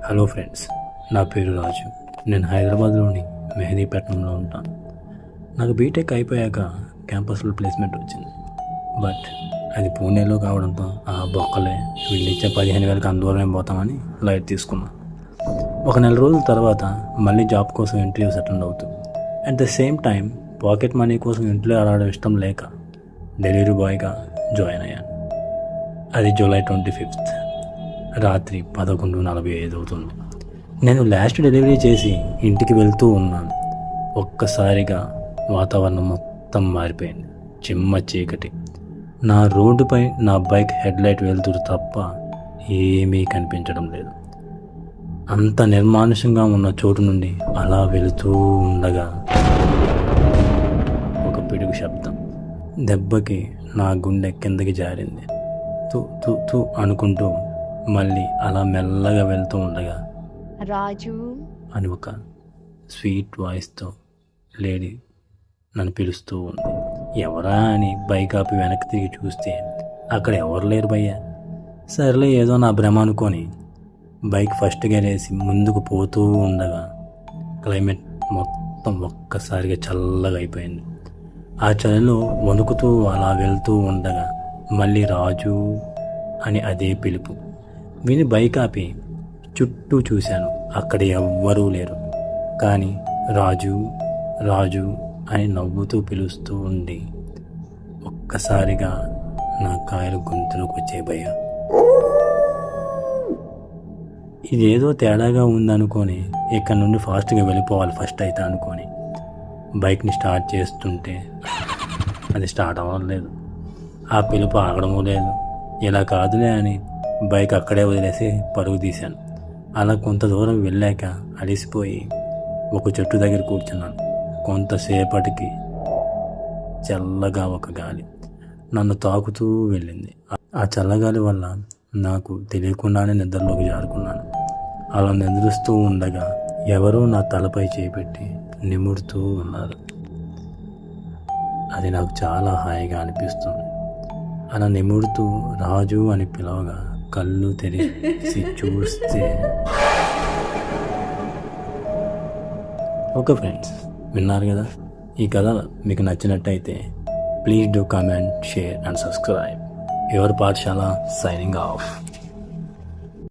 Hello friends, నా పేరు రాజు. నేను హైదరాబాద్లోని మెహదీపట్నంలో ఉంటాను. నాకు బీటెక్ అయిపోయాక క్యాంపస్లో ప్లేస్మెంట్ వచ్చింది. బట్ అది పూణేలో కావడంతో బొక్కలే వీళ్ళు ఇచ్చే 15,000కి అందువల్లనే పోతామని లైట్ తీసుకున్నాను. ఒక నెల రోజుల తర్వాత మళ్ళీ జాబ్ కోసం ఇంటర్వ్యూస్ అటెండ్ అవుతూ at the same time pocket money కోసం ఇంట్లో ఆడడం ఇష్టం లేక డెలివరీ బాయ్గా జాయిన్ అయ్యాను. అది జూలై 25 రాత్రి 11:45 అవుతుంది. నేను లాస్ట్ డెలివరీ చేసి ఇంటికి వెళ్తూ ఉన్నాను. ఒక్కసారిగా వాతావరణం మొత్తం మారిపోయింది. చిమ్మ చీకటి. నా రోడ్డుపై నా బైక్ హెడ్లైట్ వెళ్తురు తప్ప ఏమీ కనిపించడం లేదు. అంత నిర్మానుషంగా ఉన్న చోటు నుండి అలా వెళుతూ ఉండగా ఒక పిడుగు శబ్దం. దెబ్బకి నా గుండె కిందకి జారింది. తూ తూ తూ అనుకుంటూ మళ్ళీ అలా మెల్లగా వెళ్తూ ఉండగా రాజు అని ఒక స్వీట్ వాయిస్తో లేడీ నన్ను పిలుస్తూ ఉంది. ఎవరా అని బైక్ ఆపి వెనక్కి తిరిగి చూస్తే అక్కడ ఎవరు లేరు భయ్యా. సర్లే ఏదో నా భ్రమ అనుకొని బైక్ ఫస్ట్ గేర్ వేసి ముందుకు పోతూ ఉండగా క్లైమేట్ మొత్తం ఒక్కసారిగా చల్లగా అయిపోయింది. ఆ చలిలో వణుకుతూ అలా వెళ్తూ ఉండగా మళ్ళీ రాజు అని అదే పిలుపు విని బైక్ ఆపి చుట్టూ చూశాను. అక్కడ ఎవ్వరూ లేరు. కానీ రాజు రాజు అని నవ్వుతూ పిలుస్తూ ఉండి ఒక్కసారిగా నా కాయలు గొంతులోకి వచ్చే భయ్యా. ఇదేదో తేడాగా ఉందనుకొని ఇక్కడ నుండి ఫాస్ట్గా వెళ్ళిపోవాలి ఫస్ట్ అయితే అనుకొని బైక్ని స్టార్ట్ చేస్తుంటే అది స్టార్ట్ అవ్వలేదు. ఆ పిలుపు ఆగడమూ లేదు. ఇలా కాదులే అని బైక్ అక్కడే వదిలేసి పరుగు తీశాను. అలా కొంత దూరం వెళ్ళాక అలిసిపోయి ఒక చెట్టు దగ్గర కూర్చున్నాను. కొంతసేపటికి చల్లగా ఒక గాలి నన్ను తాకుతూ వెళ్ళింది. ఆ చల్లగాలి వల్ల నాకు తెలియకుండానే నిద్రలోకి జారుకున్నాను. అలా నిద్రిస్తూ ఉండగా ఎవరో నా తలపై చేపెట్టి నిమురుతూ ఉన్నారు. అది నాకు చాలా హాయిగా అనిపిస్తుంది. అలా నిమురుతూ రాజు అని పిలవగా కళ్ళు తెరిచి చూస్తే ఓకే ఫ్రెండ్స్, విన్నారు కదా. ఈ కథ మీకు నచ్చినట్టయితే please do comment, share and subscribe. Your పాఠశాల సైనింగ్ ఆఫ్.